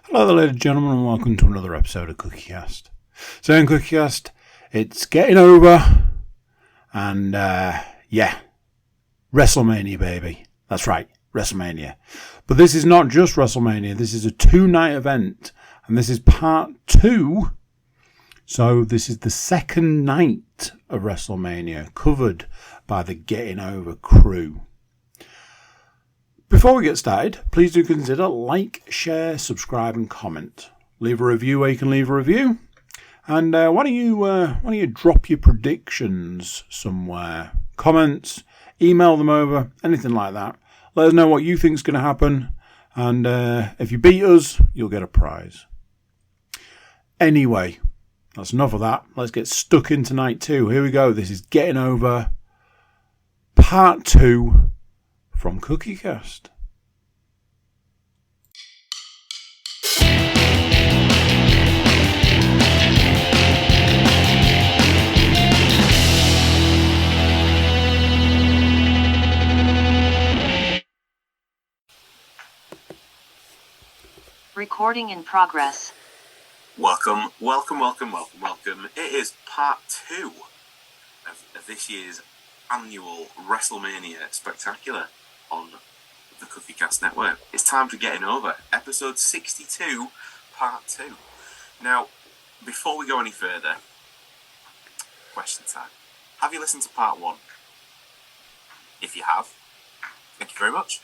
Hello there, ladies and gentlemen, and welcome to another episode of CookieCast. So in CookieCast, it's getting over, and Wrestlemania, baby. That's right, Wrestlemania. But this is not just Wrestlemania, this is a 2-night event, and this is part 2. So this is the second night of Wrestlemania, covered by the Getting Over crew. Before we get started, please do consider like, share, subscribe and comment. Leave a review where you can leave a review. And why don't you drop your predictions somewhere? Comments, email them over, anything like that. Let us know what you think is going to happen. And if you beat us, you'll get a prize. Anyway, that's enough of that. Let's get stuck into night 2. Here we go. This is Getting Over, part 2. From CookieCast. Recording in progress. Welcome. It is part 2 of this year's annual Wrestlemania Spectacular on the CookieCast network. It's time to Getting Over, episode 62, part 2. Now, before we go any further, question time. Have you listened to part 1? If you have, thank you very much.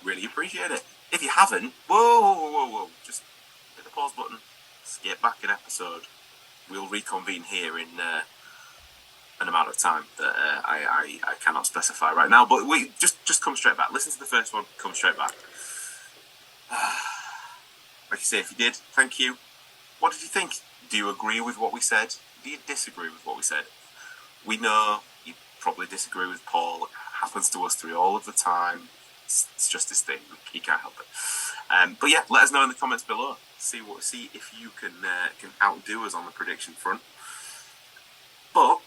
Really appreciate it. If you haven't, whoa, just hit the pause button, skip back an episode. We'll reconvene here in an amount of time that I cannot specify right now, but we just come straight back. Listen to the first one, come straight back. Like you say, if you did, thank you. What did you think? Do you agree with what we said? Do you disagree with what we said? We know you probably disagree with Paul. It happens to us three all of the time. It's just his thing. He can't help it. But yeah, let us know in the comments below. See if you can outdo us on the prediction front. But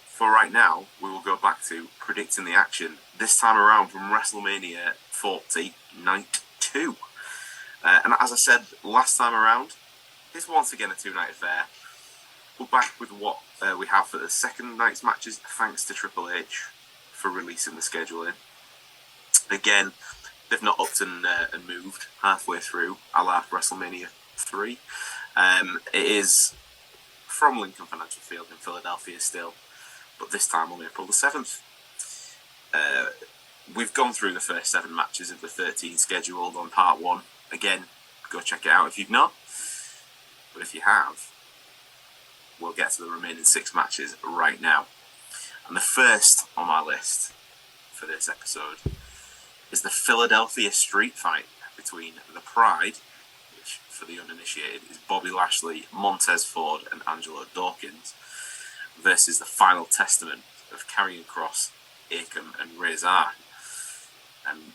for right now, we will go back to predicting the action. This time around from WrestleMania 40, Night 2. And as I said last time around, it's once again a 2-night affair. We're back with what we have for the second night's matches, thanks to Triple H for releasing the scheduling. Again, they've not upped and moved halfway through, a la WrestleMania 3. It is from Lincoln Financial Field in Philadelphia still, but this time on April the 7th. We've gone through the first 7 matches of the 13 scheduled on part 1. Again, go check it out if you've not. But if you have, we'll get to the remaining 6 matches right now. And the first on my list for this episode is the Philadelphia Street Fight between the Pride, which for the uninitiated is Bobby Lashley, Montez Ford and Angelo Dawkins, versus the Final Testament of Karrion Kross, Akam and Rezar. And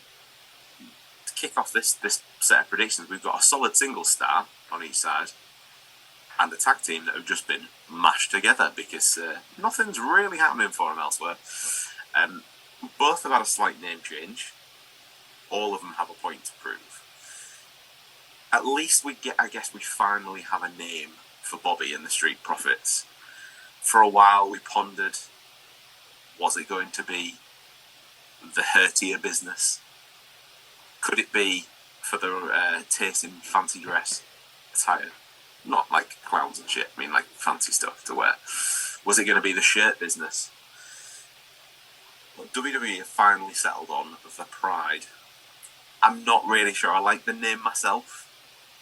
to kick off this set of predictions, we've got a solid single star on each side and a tag team that have just been mashed together because nothing's really happening for them elsewhere. Both have had a slight name change. All of them have a point to prove. At least we finally have a name for Bobby and the Street Profits. For a while we pondered, was it going to be the Hurtier business? Could it be for the taste in fancy dress attire? Not like clowns and shit, I mean like fancy stuff to wear. Was it going to be the shirt business? Well, WWE have finally settled on the Pride. I'm not really sure I like the name myself.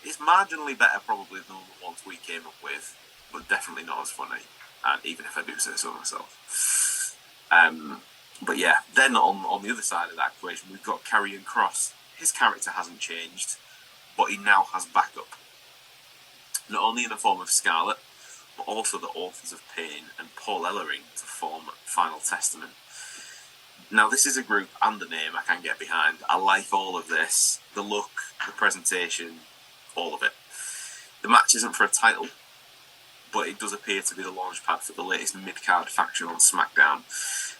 It's marginally better probably than the ones we came up with, but definitely not as funny. And even if I do say so myself. But yeah, then on the other side of that equation, we've got Karrion Kross. His character hasn't changed, but he now has backup. Not only in the form of Scarlett, but also the Authors of Pain and Paul Ellering to form Final Testament. Now, this is a group and a name I can get behind. I like all of this. The look, the presentation, all of it. The match isn't for a title, but it does appear to be the launch pad for the latest mid-card faction on SmackDown.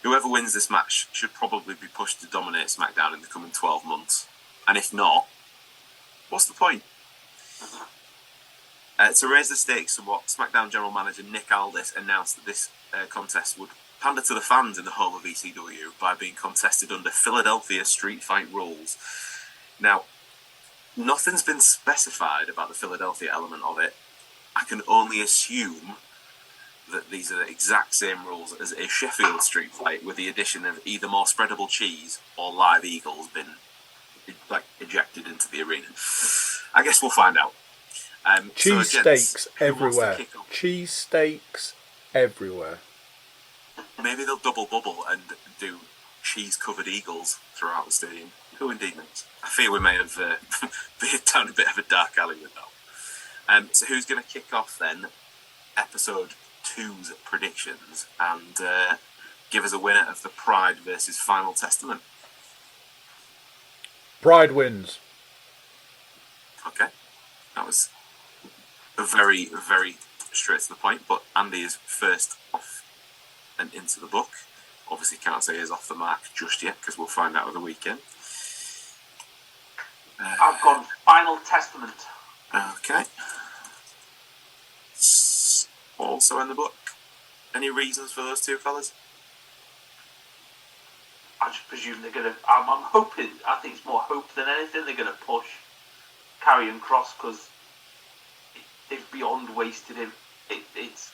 Whoever wins this match should probably be pushed to dominate SmackDown in the coming 12 months. And if not, what's the point? To raise the stakes somewhat, SmackDown General Manager Nick Aldis announced that this contest would pander to the fans in the home of ECW by being contested under Philadelphia street fight rules. Now, nothing's been specified about the Philadelphia element of it. I can only assume that these are the exact same rules as a Sheffield street fight, with the addition of either more spreadable cheese or live eagles been ejected into the arena. I guess we'll find out. Cheese steaks everywhere. Cheese steaks everywhere. Maybe they'll double bubble and do cheese-covered eagles throughout the stadium. Who indeed knows? I fear we may have been down a bit of a dark alley with that. So who's going to kick off then episode 2's predictions and give us a winner of the Pride versus Final Testament? Pride wins. Okay. That was very, very straight to the point, but Andy is first off and into the book. Obviously can't say he's off the mark just yet, because we'll find out over the weekend. I've gone Final Testament. Okay. Also in the book. Any reasons for those two fellas? I just presume they're going to... I'm hoping, I think it's more hope than anything, they're going to push Karrion Kross, because they've beyond wasted him. It's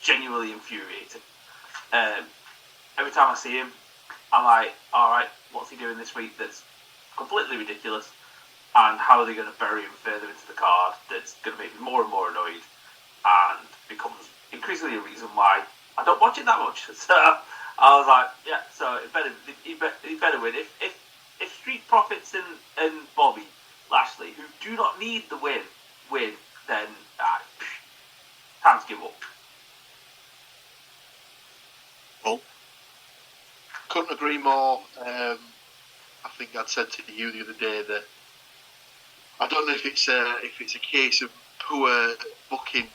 genuinely infuriating. Every time I see him, I'm like, alright, what's he doing this week that's completely ridiculous? And how are they going to bury him further into the card that's going to make me more and more annoyed, and becomes increasingly a reason why I don't watch it that much. So I was like, yeah, so he better win. If Street Profits and Bobby Lashley, who do not need the win, then time to give up. Well, couldn't agree more. I think I'd said to you the other day that I don't know if it's a case of poor booking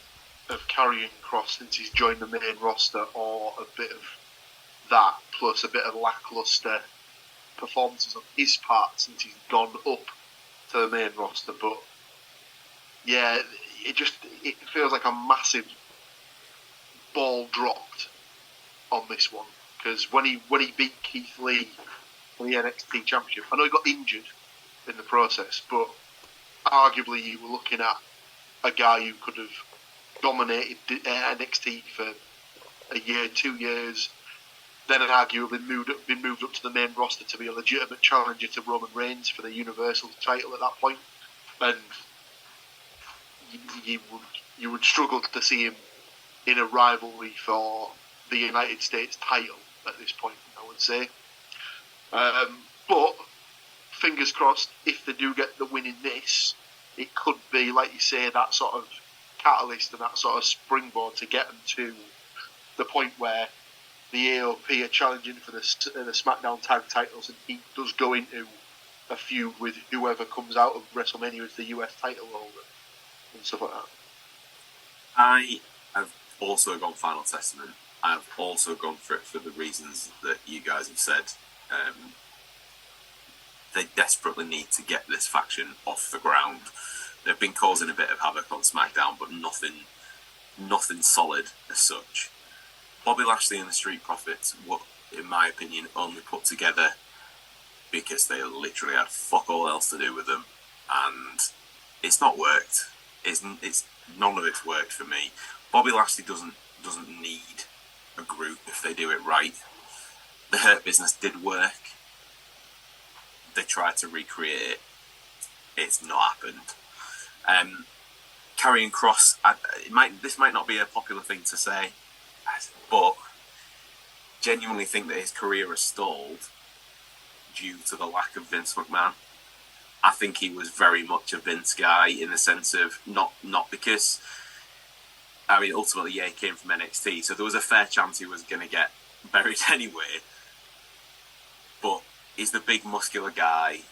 of Karrion Kross since he's joined the main roster, or a bit of that plus a bit of lackluster performances on his part since he's gone up to the main roster. But yeah, it feels like a massive ball dropped on this one, because when he beat Keith Lee for the NXT Championship, I know he got injured in the process, but arguably you were looking at a guy who could have dominated NXT for a year, 2 years, then arguably been moved up to the main roster to be a legitimate challenger to Roman Reigns for the Universal title at that point, and you would struggle to see him in a rivalry for the United States title at this point, I would say. But fingers crossed, if they do get the win in this, it could be, like you say, that sort of catalyst and that sort of springboard to get them to the point where the AOP are challenging for the SmackDown tag titles, and he does go into a feud with whoever comes out of WrestleMania as the US title holder and stuff like that. I have also gone Final Testament. I've also gone for it for the reasons that you guys have said. They desperately need to get this faction off the ground. They've been causing a bit of havoc on SmackDown, but nothing solid as such. Bobby Lashley and the Street Profits were, in my opinion, only put together because they literally had fuck all else to do with them, and it's not worked. It's none of it's worked for me. Bobby Lashley doesn't need a group if they do it right. The Hurt Business did work. They tried to recreate it. It's not happened. Karrion Kross, this might not be a popular thing to say, but genuinely think that his career has stalled due to the lack of Vince McMahon. I think he was very much a Vince guy in the sense of not because, I mean, ultimately, yeah, he came from NXT, so there was a fair chance he was going to get buried anyway. But he's the big muscular guy.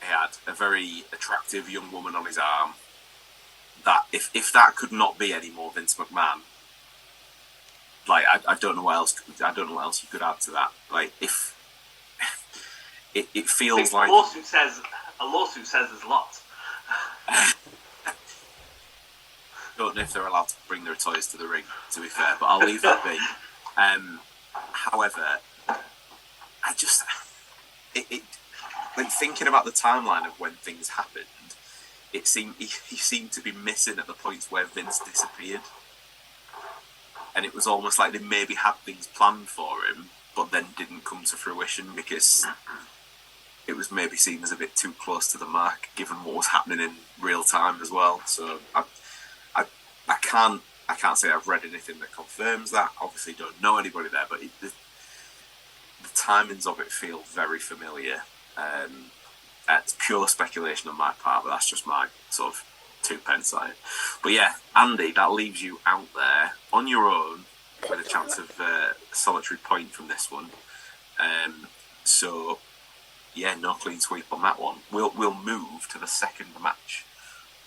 He had a very attractive young woman on his arm. That if that could not be any more Vince McMahon, like I don't know what else you could add to that. Like if it feels like a lawsuit says there's lots. Don't know if they're allowed to bring their toys to the ring, to be fair, but I'll leave that be. However, I just... Like, thinking about the timeline of when things happened, he seemed to be missing at the points where Vince disappeared. And it was almost like they maybe had things planned for him, but then didn't come to fruition because it was maybe seen as a bit too close to the mark, given what was happening in real time as well. So I can't say I've read anything that confirms that. Obviously, don't know anybody there, but the timings of it feel very familiar. It's pure speculation on my part, but that's just my sort of 2 pence on it. But yeah, Andy, that leaves you out there on your own with a chance of a solitary point from this one. So yeah, no clean sweep on that one. We'll move to the second match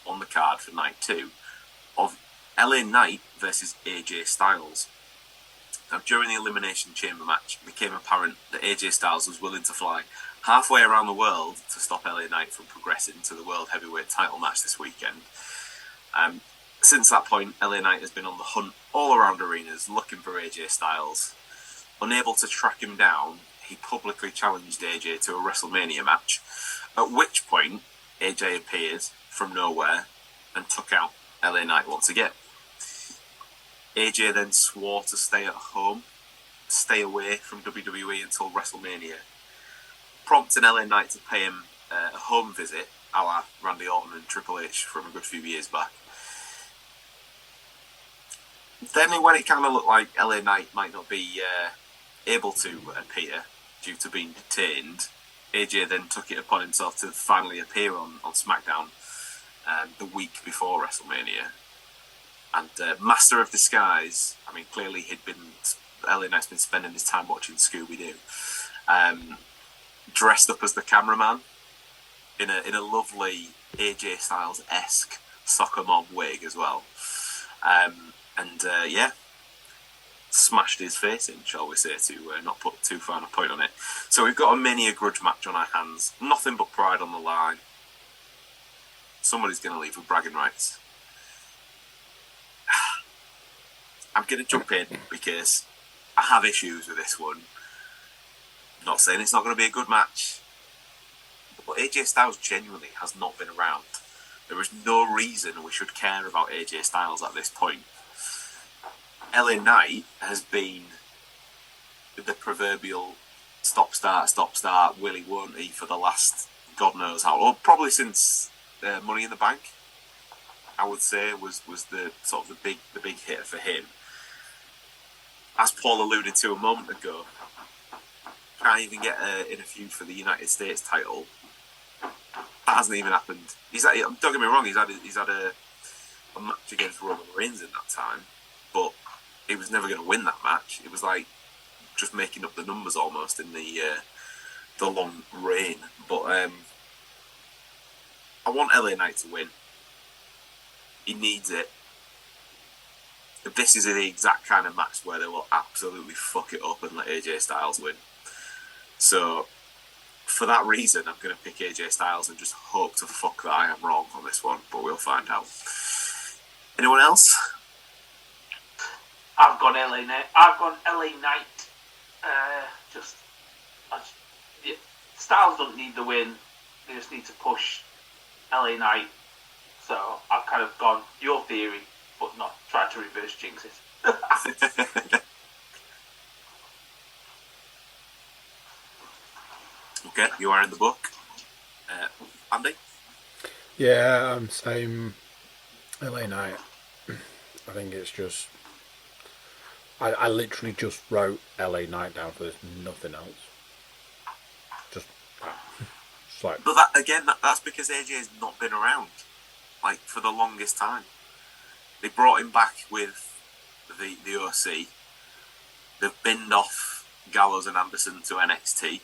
on the card for night 2 of LA Knight versus AJ Styles. Now, during the Elimination Chamber match, it became apparent that AJ Styles was willing to fly halfway around the world to stop LA Knight from progressing to the World Heavyweight title match this weekend. Since that point, LA Knight has been on the hunt all around arenas looking for AJ Styles. Unable to track him down, he publicly challenged AJ to a WrestleMania match, at which point AJ appeared from nowhere and took out LA Knight once again. AJ then swore to stay at home, stay away from WWE until WrestleMania, prompting LA Knight to pay him a home visit, a la Randy Orton and Triple H from a good few years back. Then when it kind of looked like LA Knight might not be able to appear due to being detained, AJ then took it upon himself to finally appear on SmackDown the week before WrestleMania. And Master of Disguise, I mean, clearly LA Knight's been spending his time watching Scooby-Doo. Dressed up as the cameraman in a lovely AJ Styles-esque soccer mom wig as well. Smashed his face in, shall we say, to not put too fine a point on it. So we've got a Mania grudge match on our hands. Nothing but pride on the line. Somebody's going to leave with bragging rights. I'm going to jump in because I have issues with this one. I'm not saying it's not going to be a good match, but AJ Styles genuinely has not been around. There is no reason we should care about AJ Styles at this point. LA Knight has been the proverbial stop-start, willy won't he for the last God knows how long, probably since Money in the Bank. I would say was the sort of the big hitter for him. As Paul alluded to a moment ago, can't even get in a feud for the United States title. That hasn't even happened. Don't get me wrong, he's had a match against Roman Reigns in that time, but he was never going to win that match. It was like just making up the numbers almost in the long reign. But I want LA Knight to win. He needs it. This is the exact kind of match where they will absolutely fuck it up and let AJ Styles win. So, for that reason, I'm going to pick AJ Styles and just hope to fuck that I am wrong on this one, but we'll find out. Anyone else? I've gone LA Knight. Styles don't need the win. They just need to push LA Knight. So I've kind of gone your theory, but not tried to reverse jinx it. Okay, you are in the book. Andy? Yeah, same. LA Knight. I think it's just... I literally just wrote LA Knight down for this, nothing else. Just like... But that's because AJ's not been around, like, for the longest time. They brought him back with the OC. They've binned off Gallows and Anderson to NXT.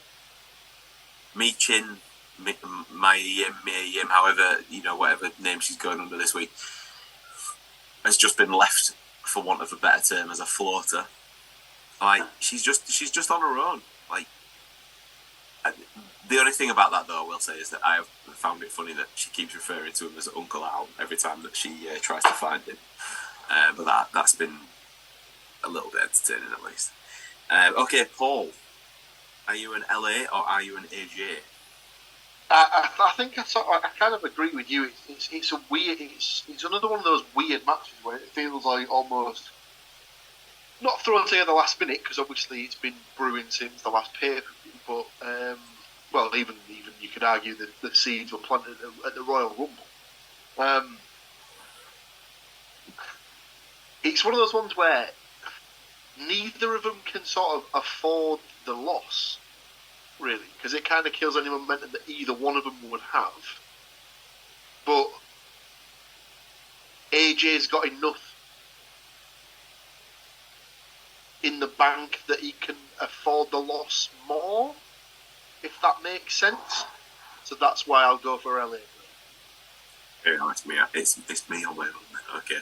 Michin, Mayim, however, whatever name she's going under this week, has just been left, for want of a better term, as a floater. Like, she's just on her own. Like, The only thing about that, though, I will say, is that I have found it funny that she keeps referring to him as Uncle Al every time that she tries to find him. But that's been a little bit entertaining, at least. Okay, Paul, are you an LA or are you an AJ? I think I kind of agree with you. It's a weird. It's another one of those weird matches where it feels like almost not thrown together last minute, because obviously it's been brewing since the last pay-per-view. But well, even you could argue that the seeds were planted at the Royal Rumble. It's one of those ones where neither of them can sort of afford the loss, really, because it kind of kills any momentum that either one of them would have. But AJ's got enough in the bank that he can afford the loss more, if that makes sense. So that's why I'll go for LA. Very nice, me. It's me on my own. Okay.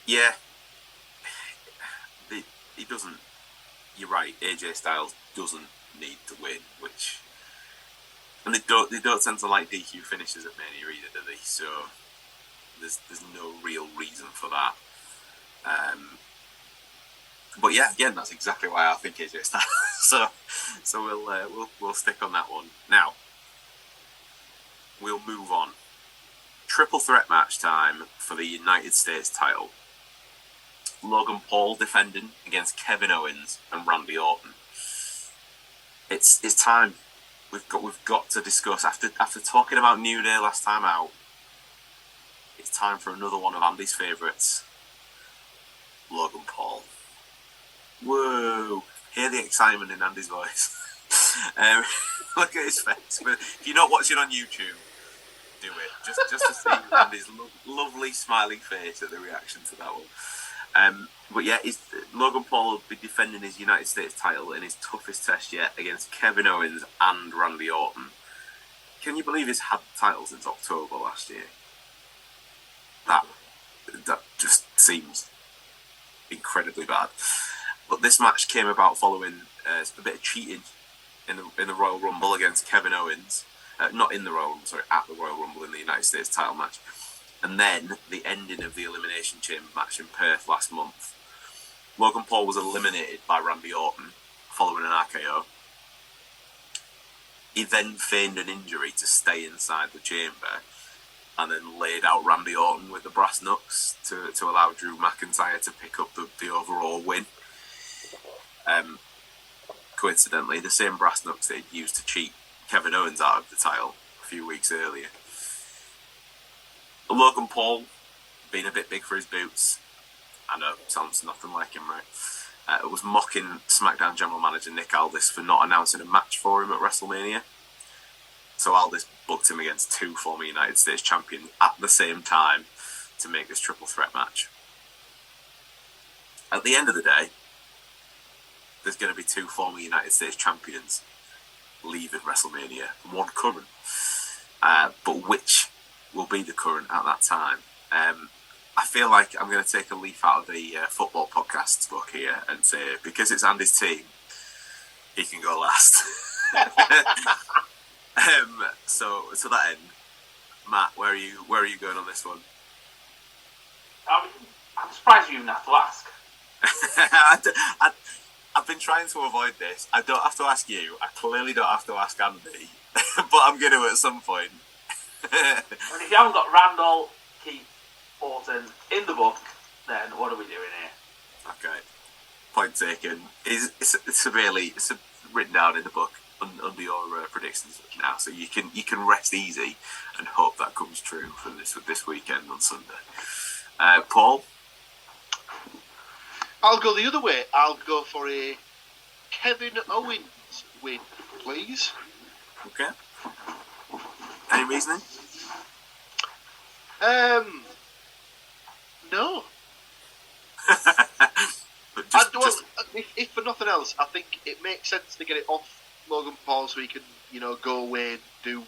Yeah. He doesn't. You're right. AJ Styles doesn't need to win, and they don't tend to like DQ finishes at Mania either, do they? So there's no real reason for that. But yeah, again, that's exactly why I think AJ Styles. so we'll stick on that one. Now we'll move on. Triple threat match time for the United States title. Logan Paul defending against Kevin Owens and Randy Orton. It's time. We've got to discuss after talking about New Day last time out. It's time for another one of Andy's favourites, Logan Paul. Whoa! Hear the excitement in Andy's voice. Look at his face. But if you're not watching on YouTube, do it just to see Andy's lovely smiling face at the reaction to that one. But yeah, Logan Paul will be defending his United States title in his toughest test yet against Kevin Owens and Randy Orton. Can you believe he's had the title since October last year? That just seems incredibly bad. But this match came about following a bit of cheating in the Royal Rumble against Kevin Owens. Not in the Royal Rumble, sorry, at the Royal Rumble in the United States title match. And then the ending of the Elimination Chamber match in Perth last month. Logan Paul was eliminated by Randy Orton following an RKO. He then feigned an injury to stay inside the chamber and then laid out Randy Orton with the brass knucks to allow Drew McIntyre to pick up the overall win. Coincidentally, the same brass knucks that he'd used to cheat Kevin Owens out of the title a few weeks earlier. Logan Paul, being a bit big for his boots, I know, sounds nothing like him, right? Was mocking SmackDown General Manager Nick Aldis for not announcing a match for him at WrestleMania. So Aldis booked him against two former United States champions at the same time to make this triple threat match. At the end of the day, there's going to be two former United States champions leaving WrestleMania, one current. But which will be the current at that time? I feel like I'm going to take a leaf out of the football podcast's book here and say, because it's Andy's team, he can go last. So to that end, Matt, where are you going on this one? I'm surprised you didn't have to ask. I've been trying to avoid this. I don't have to ask you. I clearly don't have to ask Andy, but I'm going to at some point. And if you haven't got Randall, Keith, Orton in the book, then what are we doing here? Okay, point taken. It's written down in the book under your predictions now, so you can rest easy and hope that comes true for this weekend on Sunday. Paul? I'll go the other way. I'll go for a Kevin Owens win, please. Okay. Any reasoning? No. But if for nothing else, I think it makes sense to get it off Logan Paul so he can, go away and do,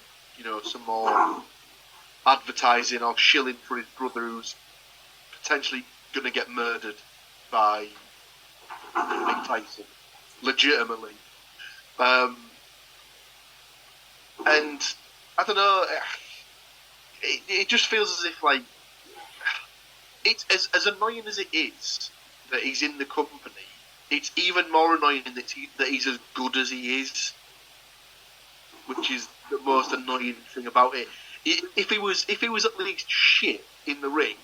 some more advertising or shilling for his brother who's potentially going to get murdered by Mike Tyson, legitimately. And I don't know, it just feels as if, like, it's as annoying as it is that he's in the company, it's even more annoying that he's as good as he is, which is the most annoying thing about it. If he was at least shit in the ring,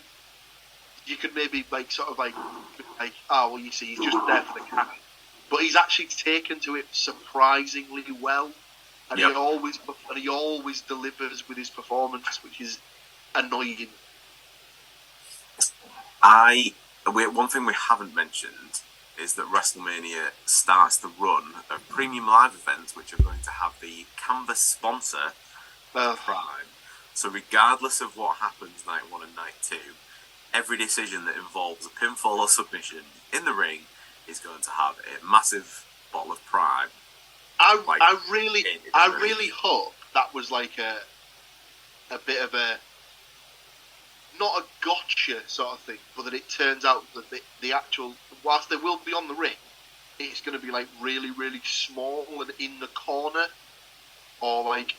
you could maybe oh well, you see, he's just there for the cash. But he's actually taken to it surprisingly well, and he always delivers with his performance, which is annoying. One thing we haven't mentioned is that Wrestlemania starts the run of premium live events, which are going to have the canvas sponsor Prime. So regardless of what happens night 1 and night 2, every decision that involves a pinfall or submission in the ring is going to have a massive bottle of Prime. I really hope that was like a bit of a, not a gotcha sort of thing, but that it turns out that the actual, whilst they will be on the ring, it's going to be like really, really small and in the corner, or like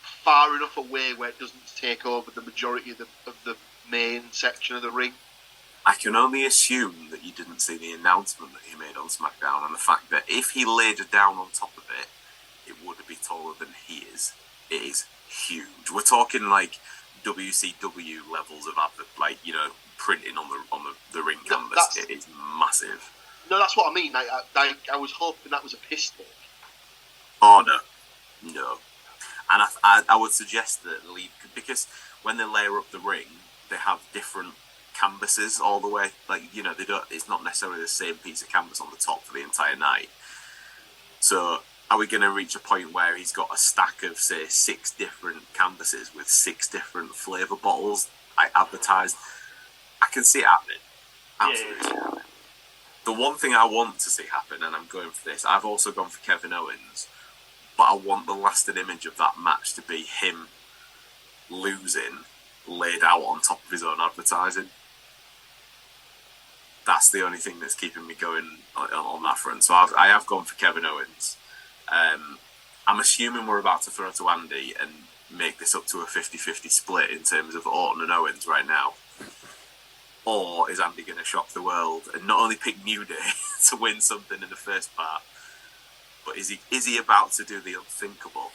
far enough away where it doesn't take over the majority of the main section of the ring. I can only assume that you didn't see the announcement that he made on SmackDown, and the fact that if he laid it down on top of it, it would be taller than he is. It is huge. We're talking like WCW levels of printing on the ring canvas. It is massive. No, that's what I mean. I was hoping that was a piss take. Oh no. And I would suggest that because when they layer up the ring, they have different canvases all the way. They don't. It's not necessarily the same piece of canvas on the top for the entire night. So, are we going to reach a point where he's got a stack of, say, 6 different canvases with 6 different flavour bottles advertised? I can see it happening. Absolutely. Yeah. The one thing I want to see happen, and I'm going for this, I've also gone for Kevin Owens, but I want the lasting image of that match to be him losing, laid out on top of his own advertising. That's the only thing that's keeping me going on that front. So I have gone for Kevin Owens. I'm assuming we're about to throw to Andy and make this up to a 50-50 split in terms of Orton and Owens right now. Or is Andy going to shock the world and not only pick New Day to win something in the first part, but is he about to do the unthinkable?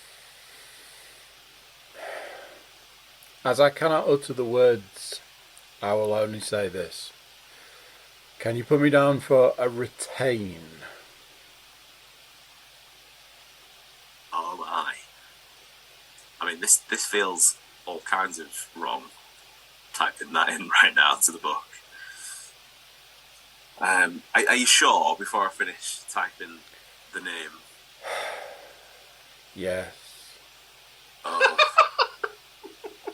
As I cannot utter the words, I will only say this. Can you put me down for a retain? Oh my. I mean, this feels all kinds of wrong, typing that in right now to the book. Are you sure, before I finish typing the name? Yes. Oh.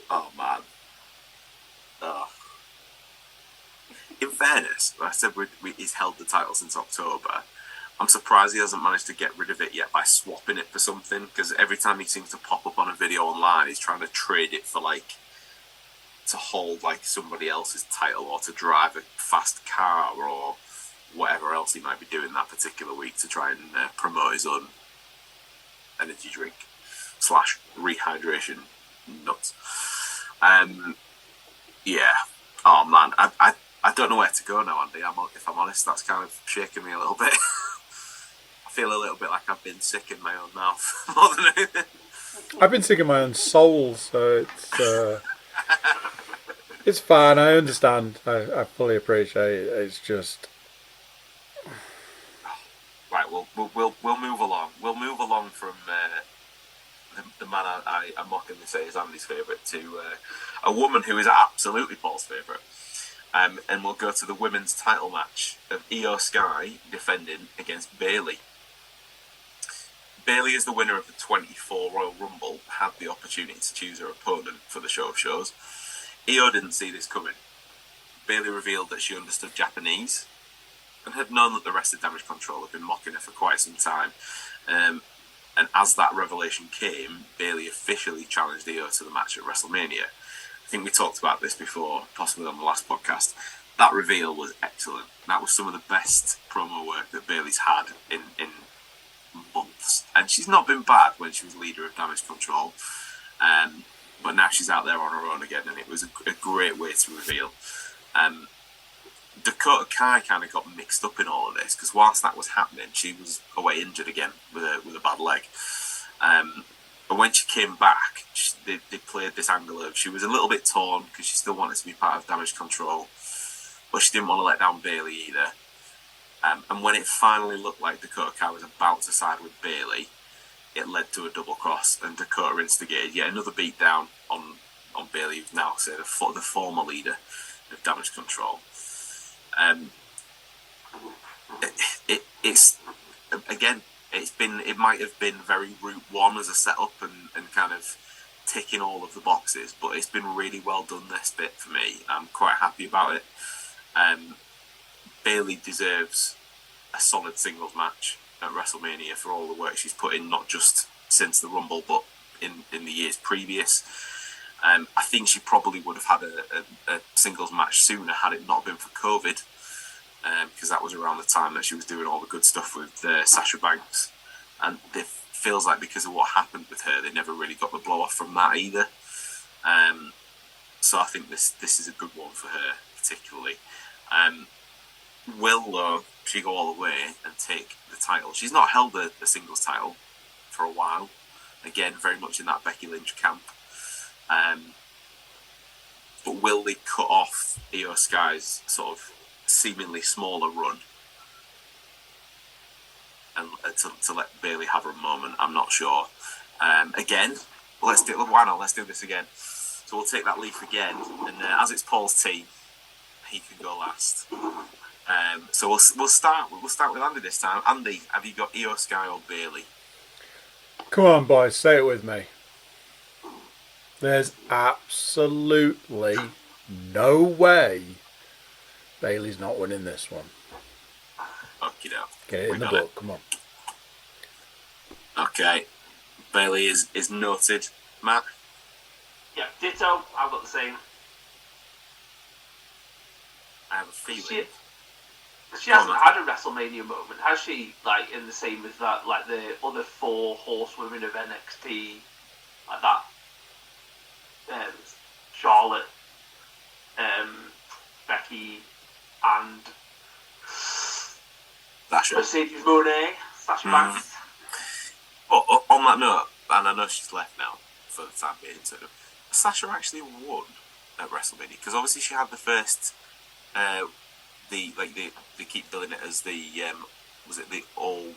Oh, man. Oh. In fairness, I said he's held the title since October. I'm surprised he hasn't managed to get rid of it yet by swapping it for something, because every time he seems to pop up on a video online, he's trying to trade it for, to hold, somebody else's title, or to drive a fast car, or whatever else he might be doing that particular week to try and promote his own energy drink / rehydration nuts. Yeah. Oh, man. I don't know where to go now, Andy. If I'm honest, that's kind of shaking me a little bit. I feel a little bit like I've been sick in my own mouth more than anything. I've been sick in my own soul, so it's fine. I understand. I fully appreciate it. It's just right. We'll move along. We'll move along from the man I mockingly say is Andy's favourite to a woman who is absolutely Paul's favourite. And we'll go to the women's title match of Io Sky defending against Bayley. Bayley is the winner of the 24 Royal Rumble, had the opportunity to choose her opponent for the show of shows. Io didn't see this coming. Bayley revealed that she understood Japanese and had known that the rest of Damage Control had been mocking her for quite some time. And as that revelation came, Bayley officially challenged Io to the match at Wrestlemania. I think we talked about this before, possibly on the last podcast. That reveal was excellent. That was some of the best promo work that Bayley's had in months. months, and she's not been bad when she was leader of Damage Control. But now she's out there on her own again, and it was a great way to reveal. Dakota Kai kind of got mixed up in all of this because whilst that was happening, she was away injured again with a bad leg. But when she came back, they played this angle of she was a little bit torn because she still wanted to be part of Damage Control, but she didn't want to let down Bayley either. And when it finally looked like Dakota Kai was about to side with Bayley, it led to a double cross, and Dakota instigated yet another beatdown on Bayley, who's now the former leader of Damage Control. It's again, it might have been very Route 1 as a setup and kind of ticking all of the boxes, but it's been really well done, this bit, for me. I'm quite happy about it. Bayley deserves a solid singles match at WrestleMania for all the work she's put in, not just since the Rumble, but in the years previous. I think she probably would have had a singles match sooner had it not been for COVID, because that was around the time that she was doing all the good stuff with Sasha Banks, and it feels like because of what happened with her, they never really got the blow off from that either. So I think this is a good one for her particularly. Will, though, she go all the way and take the title? She's not held the singles title for a while. Again, very much in that Becky Lynch camp. But will they cut off Io Sky's sort of seemingly smaller run and to let Bayley have her moment? I'm not sure. Again, why not? Let's do this again. So we'll take that leaf again, and as it's Paul's team, he can go last. So we'll start with Andy this time. Andy, have you got Io Sky or Bayley? Come on, boys, say it with me. There's absolutely no way Bayley's not winning this one. Okay, no. Get it in the book, come on. Okay. Bayley is noted. Matt? Yeah, ditto. I've got the same. I have a feeling. She hasn't had a WrestleMania moment, has she? Like, in the same as that, like the other 4 horsewomen of NXT, like that. Charlotte, Becky, and Sasha. Mercedes Moné, Sasha Banks. But on that note, and I know she's left now for the time being, so Sasha actually won at WrestleMania because obviously she had the first, they keep billing it as the was it the all?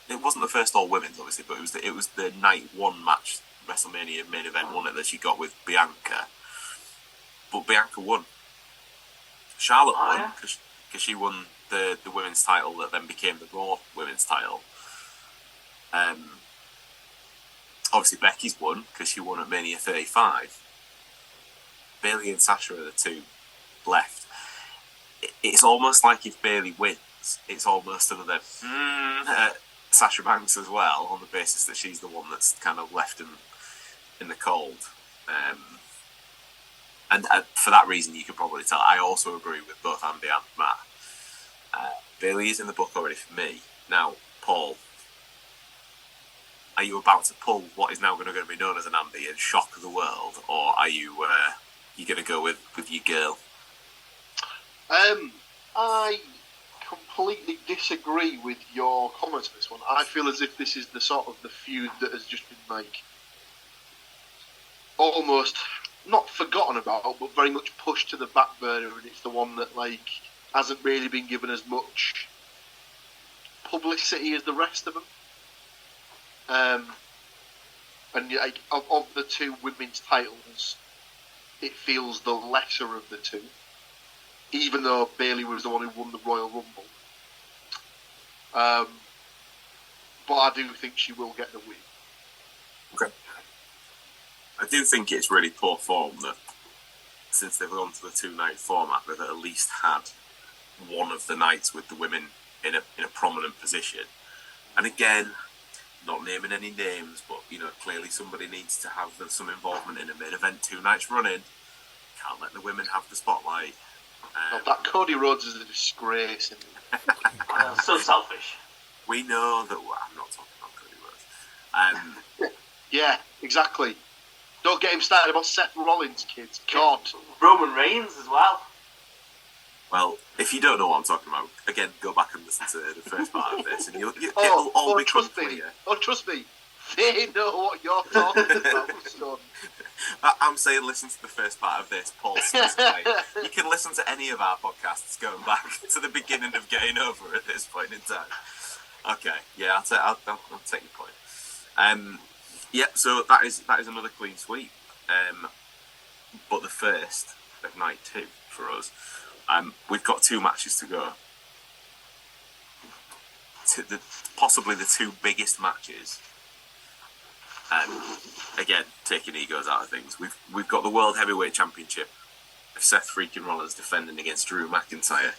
It wasn't the first all women's obviously, but it was the night 1 match. WrestleMania main event, wasn't it, that she got with Bianca? But Bianca won. Charlotte won because she won the women's title that then became the Raw women's title. Obviously Becky's won because she won at Mania 35. Bayley and Sasha are the 2 left. It's almost like if Bayley wins, it's almost another Sasha Banks as well, on the basis that she's the one that's kind of left him in the cold. And for that reason, you can probably tell, I also agree with both Andy and Matt. Bayley is in the book already for me. Now, Paul, are you about to pull what is now going to be known as an Andy and shock the world, or are you going to go with your girl? I completely disagree with your comments on this one. I feel as if this is the sort of the feud that has just been like almost not forgotten about, but very much pushed to the back burner, and it's the one that like hasn't really been given as much publicity as the rest of them. And like, of the 2 women's titles, it feels the lesser of the 2, even though Bayley was the one who won the Royal Rumble. But I do think she will get the win. Okay. I do think it's really poor form that since they've gone to the 2-night format, they've at least had one of the nights with the women in a prominent position. And again, not naming any names, but clearly somebody needs to have some involvement in a main event 2 nights running. Can't let the women have the spotlight. That Cody Rhodes is a disgrace. So selfish. We know that. I'm not talking about Cody Yeah, exactly. Don't get him started about Seth Rollins, kids. God. Roman Reigns as well. Well, if you don't know what I'm talking about, again, go back and listen to the first part of this, and it'll all become clear. Trust me. They know what you're talking about, son. I'm saying listen to the first part of this, Paul specifically. You can listen to any of our podcasts going back to the beginning of Getting Over at this point in time. Okay, yeah, I'll take your point. So that is another clean sweep. But the first of night 2 for us. We've got 2 matches to go. Possibly the 2 biggest matches. Again, taking egos out of things. We've got the World Heavyweight Championship of Seth freaking Rollins defending against Drew McIntyre,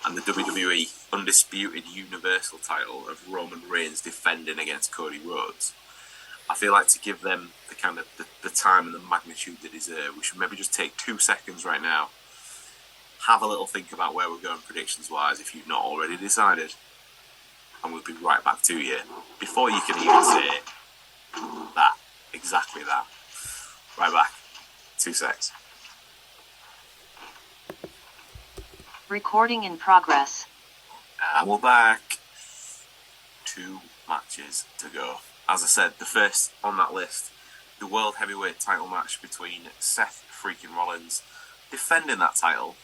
and the WWE Undisputed Universal title of Roman Reigns defending against Cody Rhodes. I feel like to give them the kind of the time and the magnitude they deserve, we should maybe just take 2 seconds right now, have a little think about where we're going predictions-wise if you've not already decided, and we'll be right back to you before you can even say that. Exactly that. Right back. 2 secs. Recording in progress. And we're back. 2 matches to go. As I said, the first on that list, the World Heavyweight title match between Seth freaking Rollins defending that title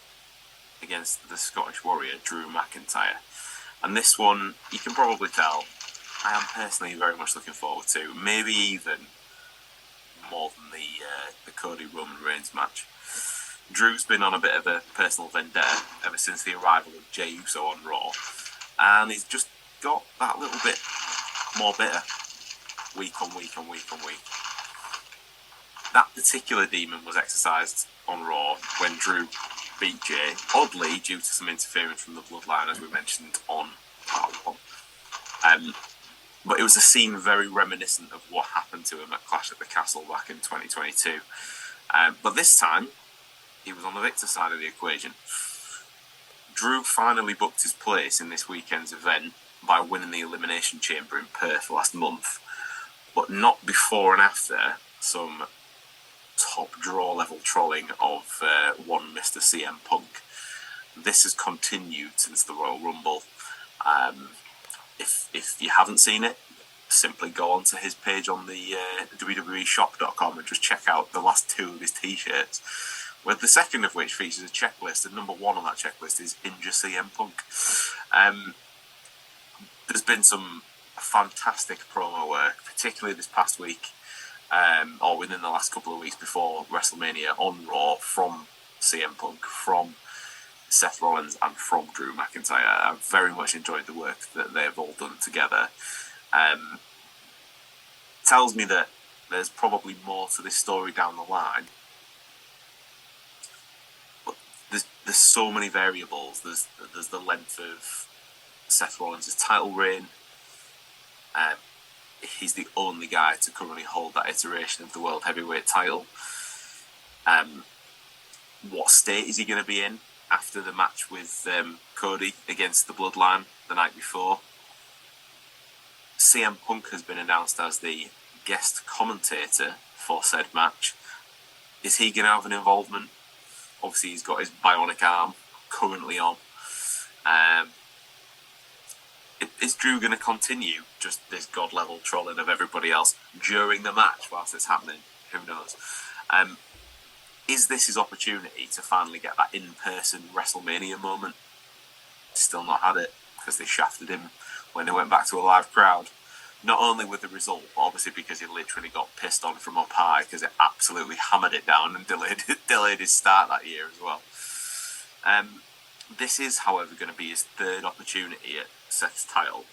against the Scottish Warrior Drew McIntyre. And this one, you can probably tell, I am personally very much looking forward to. Maybe even more than the Cody Roman Reigns match. Drew's been on a bit of a personal vendetta ever since the arrival of Jey Uso on Raw, and he's just got that little bit more bitter week on week on week on week. That particular demon was exercised on Raw when Drew beat Jey, oddly due to some interference from the Bloodline, as we mentioned on part 1. But it was a scene very reminiscent of what happened to him at Clash at the Castle back in 2022. But this time, he was on the victor side of the equation. Drew finally booked his place in this weekend's event by winning the Elimination Chamber in Perth last month, but not before and after some top draw level trolling of one Mr. CM Punk. This has continued since the Royal Rumble. If you haven't seen it, simply go onto his page on the www.shop.com and just check out the last 2 of his t-shirts, with the second of which features a checklist, and number 1 on that checklist is Injure CM Punk. There's been some fantastic promo work, particularly this past week, or within the last couple of weeks before WrestleMania on Raw, from CM Punk, from Seth Rollins and from Drew McIntyre. I've very much enjoyed the work that they've all done together. Tells me that there's probably more to this story down the line, but there's so many variables. There's the length of Seth Rollins' title reign. He's the only guy to currently hold that iteration of the World Heavyweight title. What state is he going to be in after the match with Cody against the Bloodline the night before? CM Punk has been announced as the guest commentator for said match. Is he going to have an involvement? Obviously, he's got his bionic arm currently on. Is Drew going to continue just this god-level trolling of everybody else during the match whilst it's happening? Who knows? Is this his opportunity to finally get that in-person WrestleMania moment? Still not had it, because they shafted him when they went back to a live crowd. Not only with the result, but obviously because he literally got pissed on from up high, because it absolutely hammered it down and delayed his start that year as well. This is, however, going to be his 3rd opportunity at Seth's title.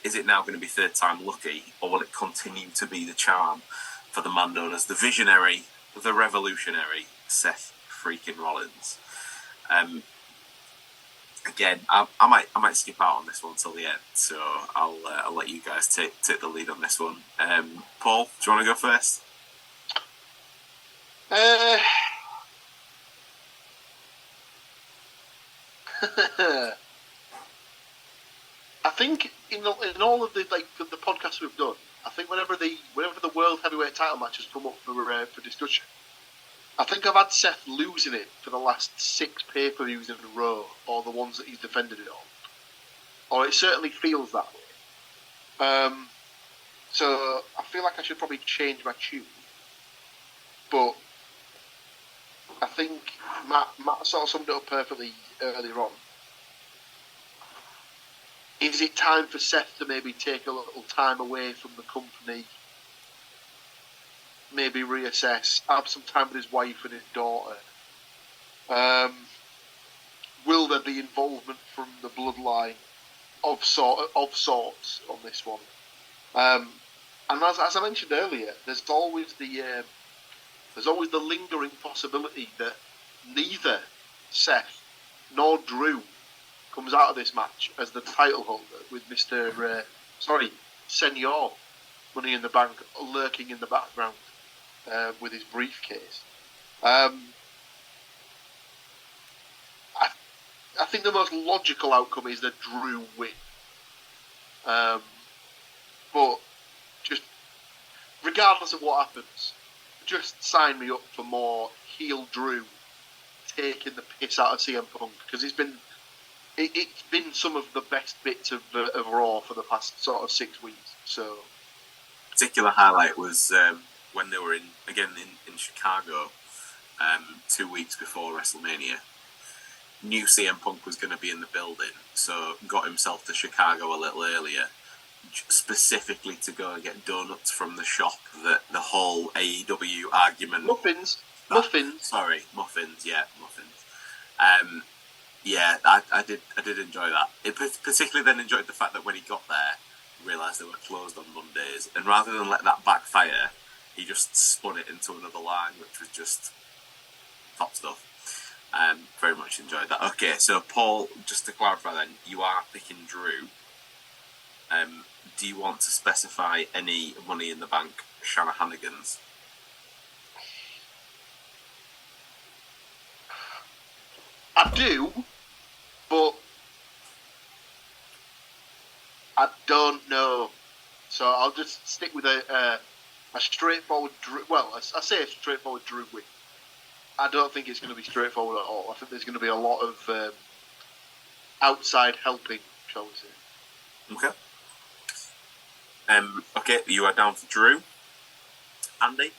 Is it now going to be 3rd time lucky, or will it continue to be the charm for the man known as the visionary, the revolutionary Seth freaking Rollins? Again, I might skip out on this one till the end, so I'll let you guys take the lead on this one. Paul, do you want to go first? I think in all of the podcasts we've done, I think whenever the world heavyweight title match has come up for discussion, I think I've had Seth losing it for the last 6 pay-per-views in a row, or the ones that he's defended it on. Or it certainly feels that way. So I feel like I should probably change my tune. But I think Matt sort of summed it up perfectly earlier on. Is it time for Seth to maybe take a little time away from the company? Maybe reassess, have some time with his wife and his daughter. Will there be involvement from the bloodline of sorts on this one? And as I mentioned earlier, there's always the lingering possibility that neither Seth nor Drew comes out of this match as the title holder with Senor Money in the Bank lurking in the background. With his briefcase. I think the most logical outcome is that Drew win. But just regardless of what happens, just sign me up for more heel Drew taking the piss out of CM Punk, because it's been some of the best bits of Raw for the past sort of 6 weeks. So, particular highlight was when they were in Chicago 2 weeks before WrestleMania. Knew CM Punk was going to be in the building, so got himself to Chicago a little earlier, specifically to go and get donuts from the shop that the whole AEW argument... Muffins. Sorry, muffins. I did enjoy that. It particularly then enjoyed the fact that when he got there, realised they were closed on Mondays, and rather than let that backfire, he just spun it into another line, which was just top stuff. Very much enjoyed that. Okay, so Paul, just to clarify then, you are picking Drew. Do you want to specify any Money in the Bank shenanigans? I do, but I don't know. So I'll just stick with a straightforward Drew. Well, I say a straightforward Drew win. I don't think it's going to be straightforward at all. I think there's going to be a lot of outside helping, shall we say. Okay. Okay, you are down for Drew. Andy?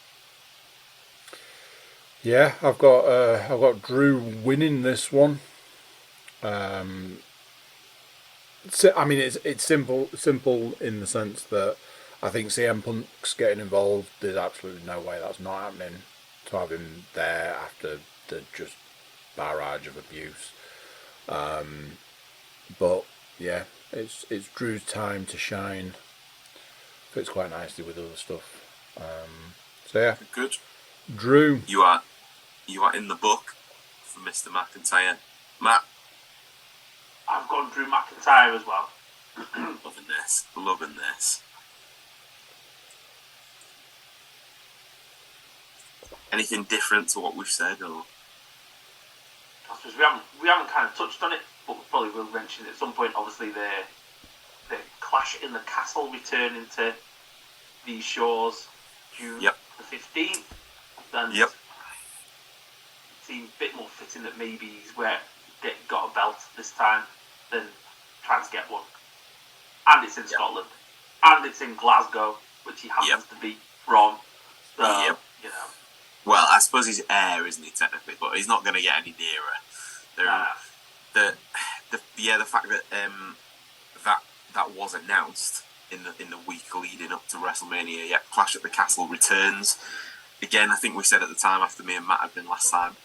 Yeah, I've got Drew winning this one. So, I mean, it's simple in the sense that I think CM Punk's getting involved. There's absolutely no way that's not happening. To have him there after the just barrage of abuse. But yeah, it's Drew's time to shine. Fits quite nicely with other stuff. So yeah, good. Drew, you are in the book for Mr. McIntyre. Matt, I've gone Drew McIntyre as well. Loving this. Anything different to what we've said, or? I suppose we haven't kind of touched on it, but we probably will mention it at some point. Obviously, the Clash in the Castle returning to these shores June the 15th. And it seems a bit more fitting that maybe he's got a belt this time than trying to get one. And it's in Scotland. And it's in Glasgow, which he happens to be from. So, you know. Well, I suppose he's heir, isn't he, technically? But he's not going to get any nearer. The fact that that was announced in the week leading up to WrestleMania. Yeah, Clash at the Castle returns. Again, I think we said at the time, after me and Matt had been last time,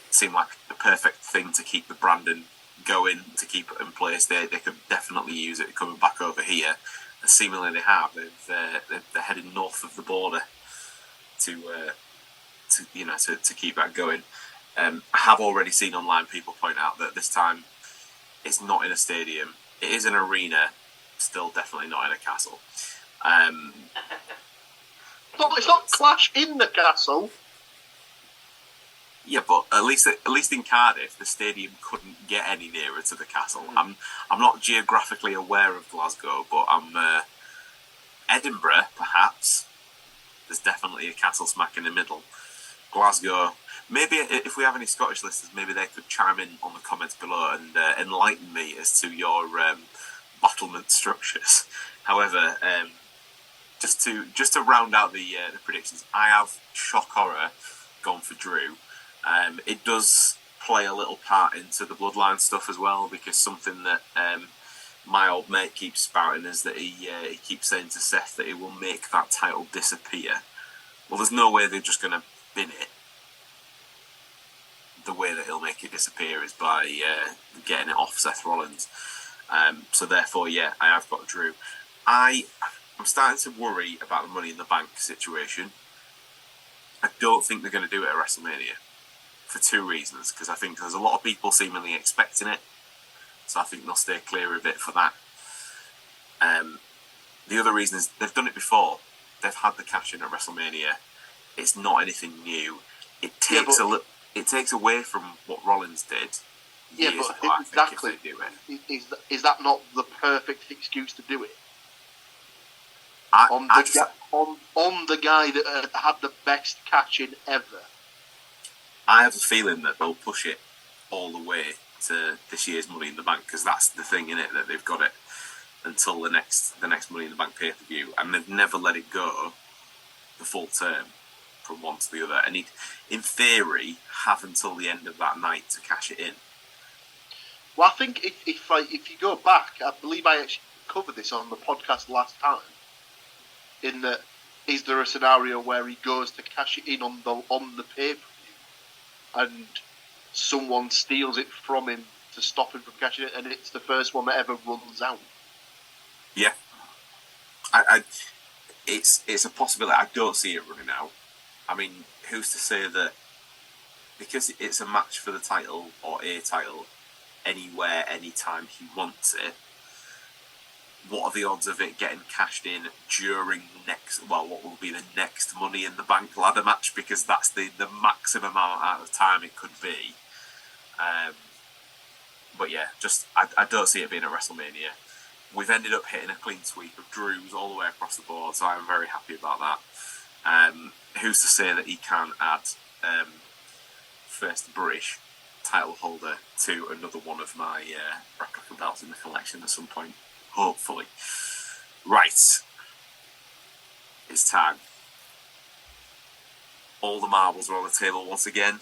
it seemed like the perfect thing to keep the branding going, to keep it in place. They could definitely use it coming back over here. And seemingly they have. They're heading north of the border to keep that going. I have already seen online people point out that this time it's not in a stadium. It is an arena, still definitely not in a castle. It's not Clash in the Castle. Yeah, but at least in Cardiff, the stadium couldn't get any nearer to the castle. I'm not geographically aware of Glasgow, but I'm Edinburgh, perhaps. There's definitely a castle smack in the middle. Glasgow. Maybe if we have any Scottish listeners, maybe they could chime in on the comments below and enlighten me as to your battlement structures. However, just to round out the predictions, I have shock horror gone for Drew. It does play a little part into the bloodline stuff as well, because something that my old mate keeps spouting is that he keeps saying to Seth that he will make that title disappear. Well, there's no way they're just going to bin it. The way that he'll make it disappear is by getting it off Seth Rollins. So therefore, yeah, I have got Drew. I'm starting to worry about the Money in the Bank situation. I don't think they're going to do it at WrestleMania for two reasons. Because I think there's a lot of people seemingly expecting it, so I think they'll stay clear of it for that. The other reason is they've done it before. They've had the cash in at WrestleMania. It's not anything new. It takes away from what Rollins did. Yeah, years but ago, I think, exactly. if they do it. Is that not the perfect excuse to do it? I On the guy that had the best catch in ever. I have a feeling that they'll push it all the way to this year's Money in the Bank, because that's the thing in it, that they've got it until the next Money in the Bank pay-per-view, and they've never let it go the full term from one to the other, and he'd, in theory, have until the end of that night to cash it in. Well, I think if you go back, I believe I actually covered this on the podcast last time. In that, is there a scenario where he goes to cash it in on the pay-per-view, and someone steals it from him to stop him from cashing it, and it's the first one that ever runs out? Yeah, it's a possibility. I don't see it running out. I mean, who's to say that because it's a match for the title or a title anywhere, anytime he wants it, what are the odds of it getting cashed in during what will be the next Money in the Bank ladder match, because that's the maximum amount of time it could be. But yeah, I don't see it being at WrestleMania. We've ended up hitting a clean sweep of Drews all the way across the board, so I'm very happy about that. Who's to say that he can add first British title holder to another one of my replica belts in the collection at some point, hopefully. Right, it's time. All the marbles are on the table once again.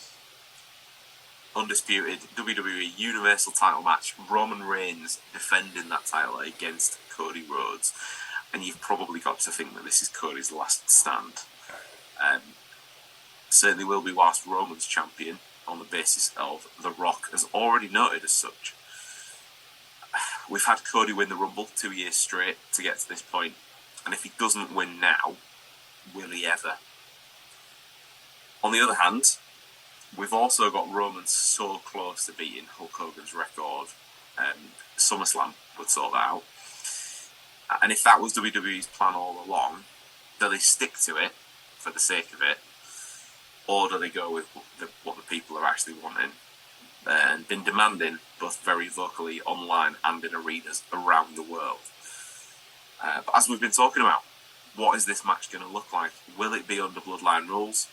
Undisputed WWE Universal title match, Roman Reigns defending that title against Cody Rhodes, and you've probably got to think that this is Cody's last stand. Certainly will be whilst Roman's champion, on the basis of The Rock has already noted as such. We've had Cody win the Rumble 2 years straight to get to this point, and if he doesn't win now, will he ever? On the other hand, we've also got Roman so close to beating Hulk Hogan's record. SummerSlam would sort that out. And if that was WWE's plan all along, do they stick to it for the sake of it, or do they go with what the people are actually wanting and been demanding, both very vocally online and in arenas around the world? But as we've been talking about, what is this match going to look like? Will it be under Bloodline rules?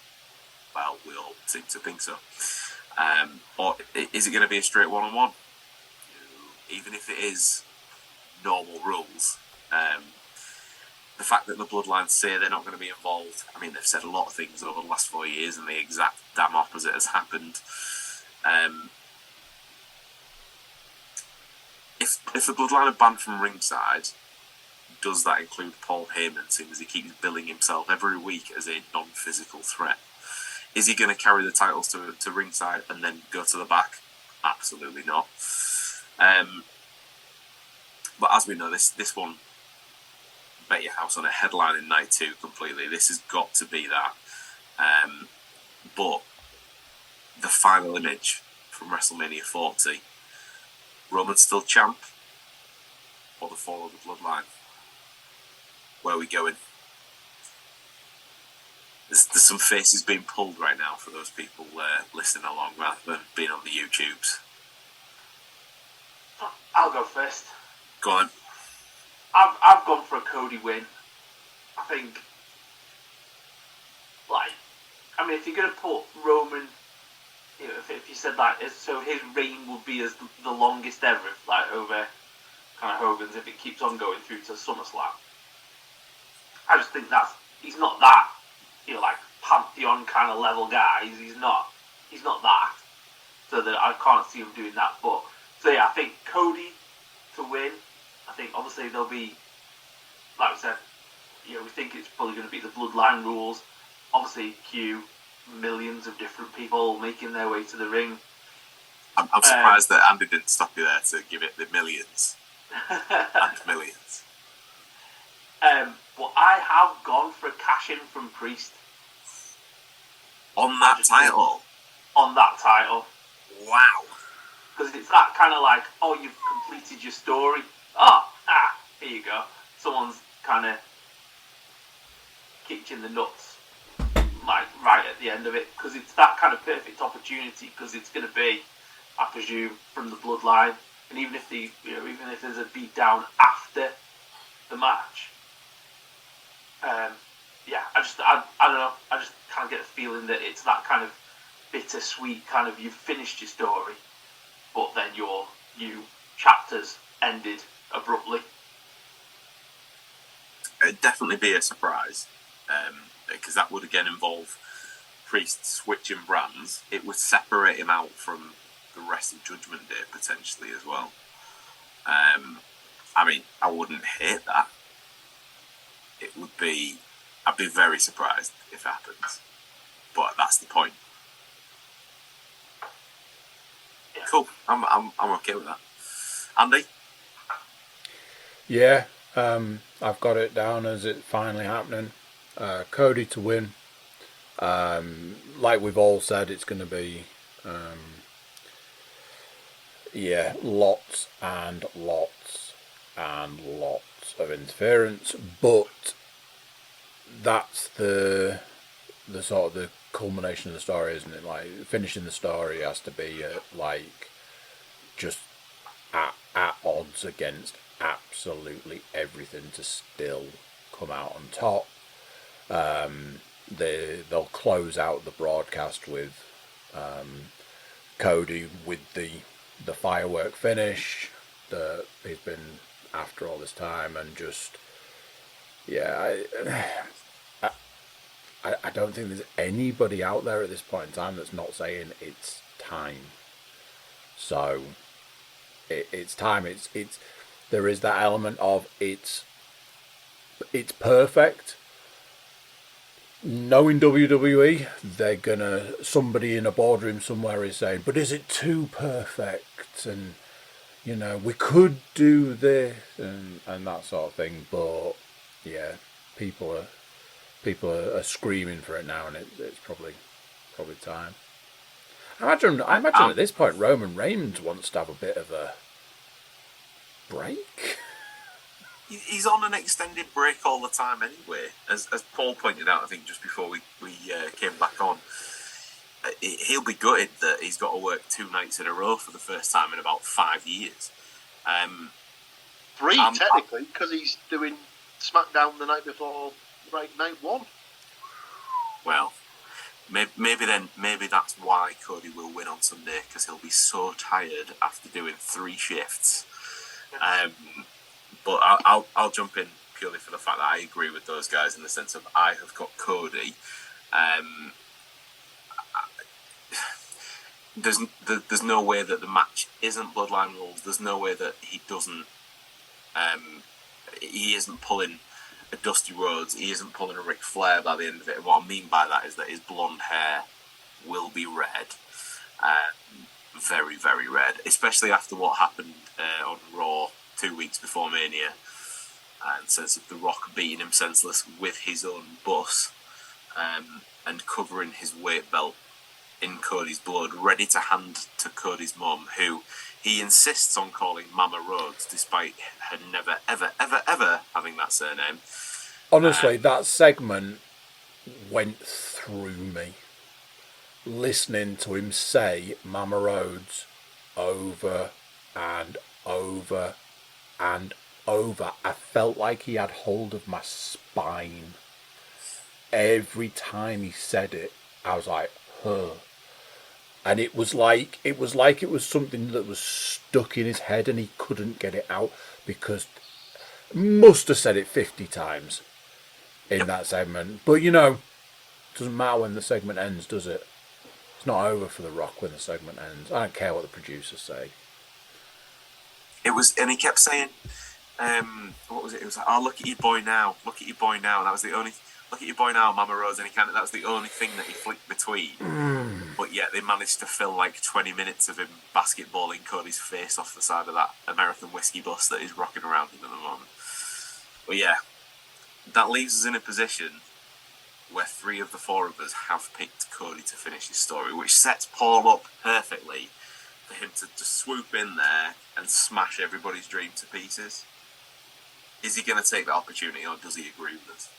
Well, we all seem to think so. Or is it going to be a straight one-on-one? Even if it is normal rules, the fact that the Bloodline say they're not going to be involved, I mean, they've said a lot of things over the last 4 years, and the exact damn opposite has happened. If the Bloodline are banned from ringside, does that include Paul Heyman, seeing as he keeps billing himself every week as a non-physical threat? Is he going to carry the titles to ringside and then go to the back? Absolutely not. But as we know, this one bet your house on a headline in night 2 completely. This has got to be that. But the final image from WrestleMania 40, Roman still champ, or the fall of the Bloodline? Where are we going? there's some faces being pulled right now for those people listening along rather than being on the YouTubes. I'll go first. Go on. I've gone for a Cody win. I think, if you're going to put Roman, if you said so his reign will be as the longest ever, over kind of Hogan's, if it keeps on going through to SummerSlam. I just think he's not that, pantheon kind of level guy. He's not that. So that I can't see him doing that. But so yeah, I think Cody to win. I think obviously there'll be, like we said, we think it's probably going to be the Bloodline rules. Obviously, millions of different people making their way to the ring. I'm surprised that Andy didn't stop you there to give it the millions and millions. But I have gone for a cash in from Priest on that title. On that title. Wow. Because it's that kind of you've completed your story. Here you go. Someone's kind of kicked you in the nuts, right at the end of it. Because it's that kind of perfect opportunity. Because it's going to be, I presume, from the Bloodline, and even if there's a beatdown after the match, I don't know. I just kind of get the feeling that it's that kind of bittersweet kind of you've finished your story, but then your chapters ended abruptly. It'd definitely be a surprise, because that would again involve Priest switching brands. It would separate him out from the rest of Judgment Day potentially as well. I wouldn't hate that. I'd be very surprised if it happens, but that's the point. Yeah. Cool. I'm okay with that. Andy? Yeah, I've got it down as it finally happening. Cody to win. Like we've all said, it's going to be, lots and lots and lots of interference, but that's the sort of the culmination of the story, isn't it? Finishing the story has to be just at odds against absolutely everything to still come out on top. They'll close out the broadcast with Cody with the firework finish that he's been after all this time, and just I don't think there's anybody out there at this point in time that's not saying it's time. So it's time. It's there is that element of it's perfect. Knowing WWE, somebody in a boardroom somewhere is saying, but is it too perfect? And we could do this and that sort of thing. But yeah, people are screaming for it now, and it's probably time. I imagine at this point Roman Reigns wants to have a bit of a break. He's on an extended break all the time anyway. As Paul pointed out, I think just before we came back on, he'll be gutted that he's got to work 2 nights in a row for the first time in about 5 years. 3 technically, because he's doing SmackDown the night before night 1. Well, maybe that's why Cody will win on Sunday, because he'll be so tired after doing 3 shifts. But I'll jump in purely for the fact that I agree with those guys in the sense of I have got Cody. There's no way that the match isn't Bloodline rules. There's no way that he doesn't. He isn't pulling a Dusty Rhodes. He isn't pulling a Ric Flair by the end of it. And what I mean by that is that his blonde hair will be red. Very, very red. Especially after what happened on Raw 2 weeks before Mania, and sense of The Rock beating him senseless with his own bus, and covering his weight belt in Cody's blood, ready to hand to Cody's mum, who he insists on calling Mama Rhodes, despite her never, ever, ever, ever having that surname. Honestly, that segment went through me. Listening to him say Mama Rhodes over and over and over, I felt like he had hold of my spine. Every time he said it, I was like, huh. And it was like it was something that was stuck in his head and he couldn't get it out because must have said it 50 times in that segment. But it doesn't matter when the segment ends, does it? It's not over for The Rock when the segment ends. I don't care what the producers say. It was, and he kept saying, what was it? It was like, "Oh, look at your boy now, look at your boy now." And that was the only, "Look at your boy now, Mama Rose." And that was the only thing that he flicked between. But yet they managed to fill like 20 minutes of him basketballing Cody's face off the side of that American whiskey bus that he's rocking around in at the moment. But yeah, that leaves us in a position where 3 of the 4 of us have picked Cody to finish his story, which sets Paul up perfectly for him to just swoop in there and smash everybody's dream to pieces. Is he going to take that opportunity, or does he agree with us?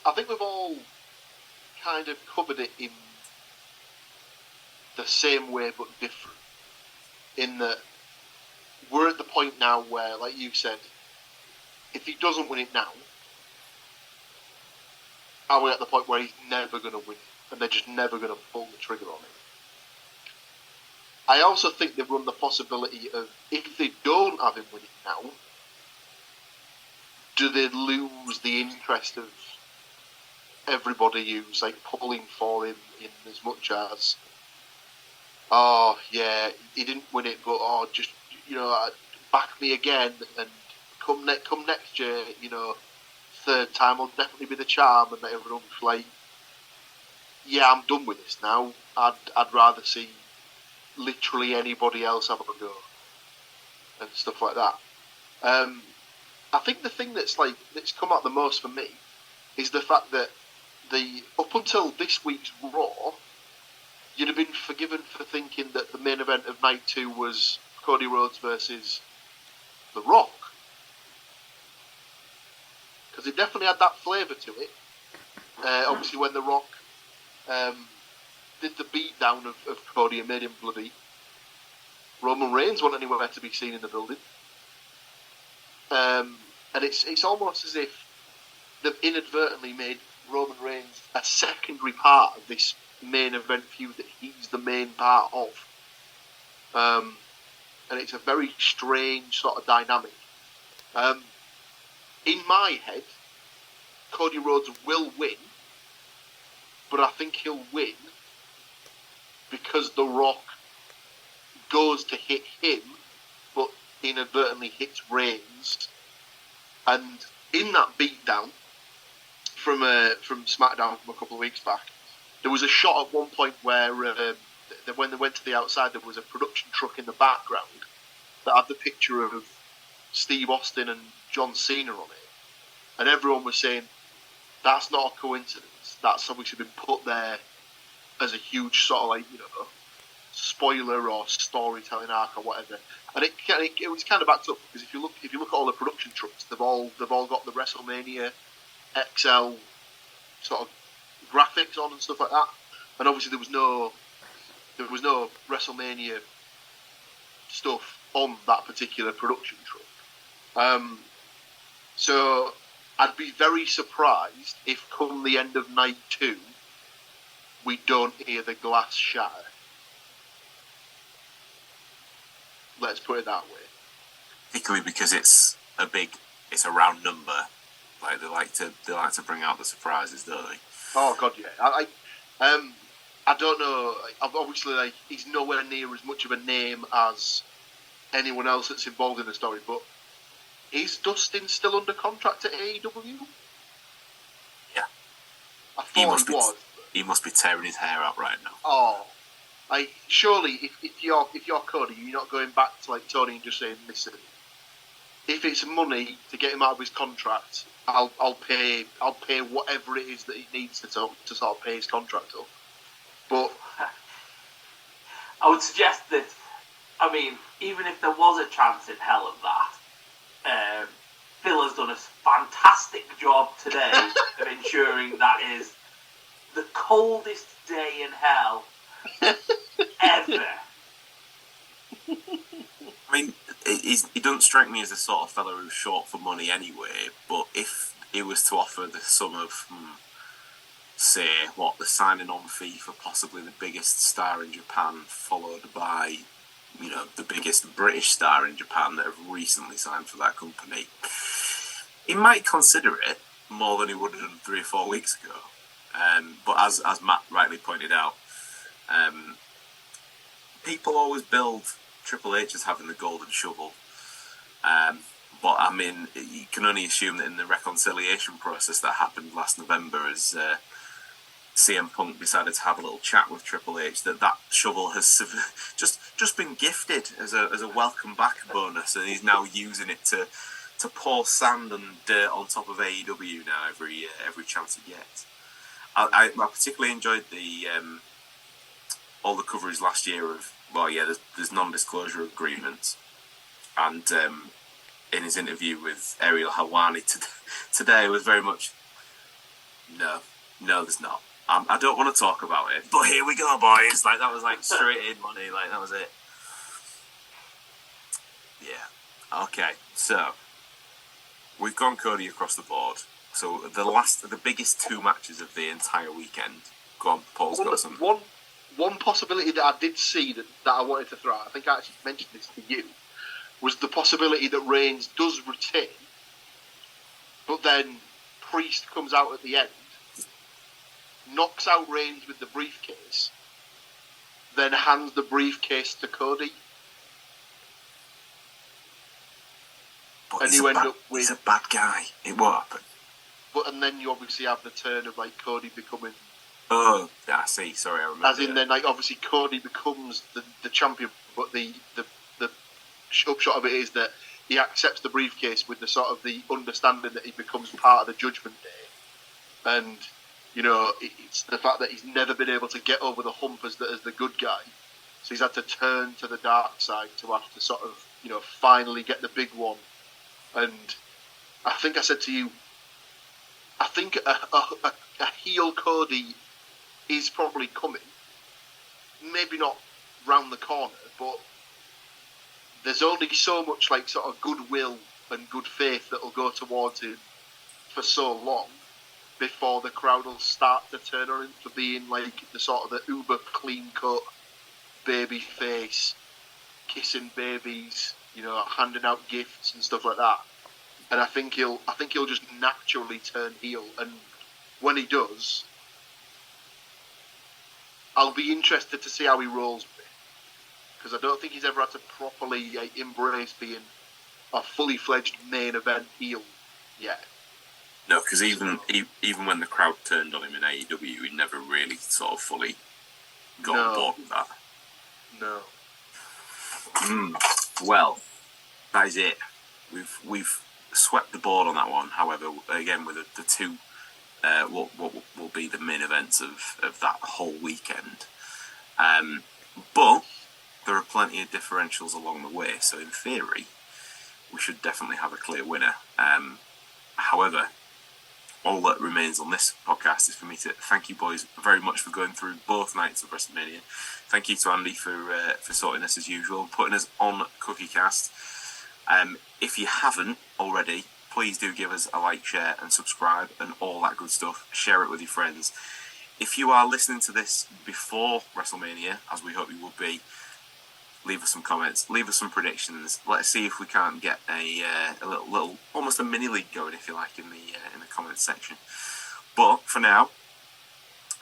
I think we've all kind of covered it in the same way but different. In that we're at the point now where, like you said, if he doesn't win it now, are we at the point where he's never going to win it and they're just never going to pull the trigger on it? I also think they run the possibility of, if they don't have him win it now, do they lose the interest of everybody who's like pulling for him in as much as, oh yeah, he didn't win it, but just back me again and come next year, third time will definitely be the charm, and that everyone's like, yeah, I'm done with this now. I'd rather see literally anybody else have a go and stuff like that. I think the thing that's come out the most for me is the fact that up until this week's Raw, you'd have been forgiven for thinking that the main event of night 2 was Cody Rhodes versus The Rock, because it definitely had that flavour to it. Obviously, when The Rock did the beatdown of Cody and made him bloody, Roman Reigns wasn't anywhere to be seen in the building. And it's almost as if they've inadvertently made Roman Reigns a secondary part of this main event feud that he's the main part of. And it's a very strange sort of dynamic. In my head, Cody Rhodes will win, but I think he'll win because The Rock goes to hit him, but inadvertently hits Reigns. And in that beatdown from SmackDown from a couple of weeks back, there was a shot at one point where when they went to the outside, there was a production truck in the background that had the picture of Steve Austin and John Cena on it. And everyone was saying, that's not a coincidence. That's obviously been put there as a huge sort of spoiler or storytelling arc or whatever. And it was kind of backed up, because if you look at all the production trucks, they've all got the WrestleMania XL sort of graphics on and stuff like that. And obviously there was no WrestleMania stuff on that particular production truck. So I'd be very surprised if come the end of night 2 we don't hear the glass shatter. Let's put it that way. Particularly because it's a round number. Like they like to bring out the surprises, don't they? Oh God, yeah. I don't know. Obviously, he's nowhere near as much of a name as anyone else that's involved in the story. But is Dustin still under contract at AEW? Yeah. I thought he was. He must be tearing his hair out right now. Oh, surely if you're Cody, you're not going back to Tony and just saying, listen, if it's money to get him out of his contract, I'll pay whatever it is that he needs to sort of pay his contract up. But I would suggest that, even if there was a chance in hell of that, Phil has done a fantastic job today of ensuring that is the coldest day in hell ever. I mean, he doesn't strike me as the sort of fella who's short for money anyway, but if he was to offer the sum of, say, the signing on fee for possibly the biggest star in Japan, followed by, the biggest British star in Japan that have recently signed for that company, he might consider it more than he would have done 3 or 4 weeks ago. But as Matt rightly pointed out, people always build Triple H as having the golden shovel. But I mean, you can only assume that in the reconciliation process that happened last November, as CM Punk decided to have a little chat with Triple H, that shovel has just been gifted as a welcome back bonus, and he's now using it to pour sand and dirt on top of AEW now every chance he gets. I particularly enjoyed the all the coverage last year of there's non-disclosure agreements, and in his interview with Ariel Helwani today was very much no, there's not. I don't want to talk about it, but here we go, boys. Like, that was like straight in money. Like, that was it. Yeah. Okay. So we've gone Cody across the board. So the biggest 2 matches of the entire weekend. Go on, Paul's got some. One possibility that I did see that I wanted to throw out, I think I actually mentioned this to you, was the possibility that Reigns does retain, but then Priest comes out at the end, knocks out Reigns with the briefcase, then hands the briefcase to Cody. But and you end up with... He's a bad guy. It won't happen. And then you obviously have the turn of like Cody becoming... Oh, I see. Sorry, I remember. As in, then, like, obviously Cody becomes the champion, but the upshot of it is that he accepts the briefcase with the sort of the understanding that he becomes part of the Judgment Day, and it's the fact that he's never been able to get over the hump as the good guy, so he's had to turn to the dark side to have to sort of finally get the big one. And I think I said to you, I think a heel Cody is probably coming. Maybe not round the corner, but there's only so much like sort of goodwill and good faith that will go towards him for so long before the crowd will start to turn on him for being like the sort of the uber clean cut baby face, kissing babies, handing out gifts and stuff like that. And I think he'll just naturally turn heel, and when he does, I'll be interested to see how he rolls with it, because I don't think he's ever had to properly embrace being a fully fledged main event heel yet. No, because even when the crowd turned on him in AEW, he never really sort of fully got on board with that. No. Well, that is it. We've swept the board on that one. However, again, with the two, what will be the main events of that whole weekend. But there are plenty of differentials along the way, so in theory, we should definitely have a clear winner. However, all that remains on this podcast is for me to thank you boys very much for going through both nights of WrestleMania. Thank you to Andy for sorting this as usual, putting us on CookieCast. If you haven't already, please do give us a like, share and subscribe and all that good stuff. Share it with your friends. If you are listening to this before WrestleMania, as we hope you will be, leave us some comments, leave us some predictions. Let's see if we can't get a little, almost a mini league going, if you like, in the comments section. But for now,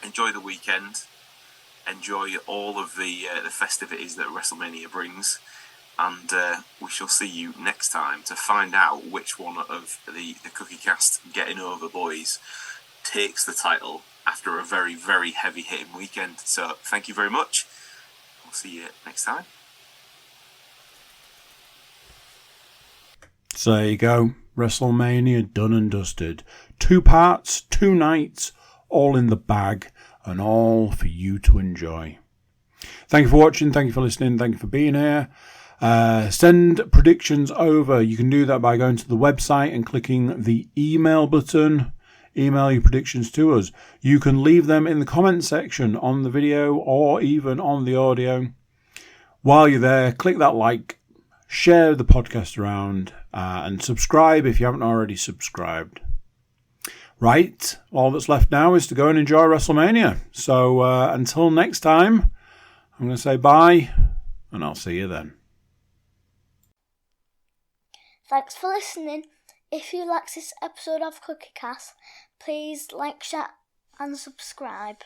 enjoy the weekend, enjoy all of the festivities that WrestleMania brings, and we shall see you next time to find out which one of the CookieCast Getting Over boys takes the title after a very, very heavy hitting weekend. So thank you very much. We'll see you next time. So there you go. WrestleMania done and dusted. 2 parts, 2 nights, all in the bag, and all for you to enjoy. Thank you for watching. Thank you for listening. Thank you for being here. Send predictions over. You can do that by going to the website and clicking the email button. Email your predictions to us. You can leave them in the comment section on the video or even on the audio. While you're there, click that like, share the podcast around, and subscribe if you haven't already subscribed. Right, all that's left now is to go and enjoy Wrestlemania. So until next time, I'm going to say bye, and I'll see you then. Thanks for listening. If you like this episode of CookieCast, please like, share and subscribe.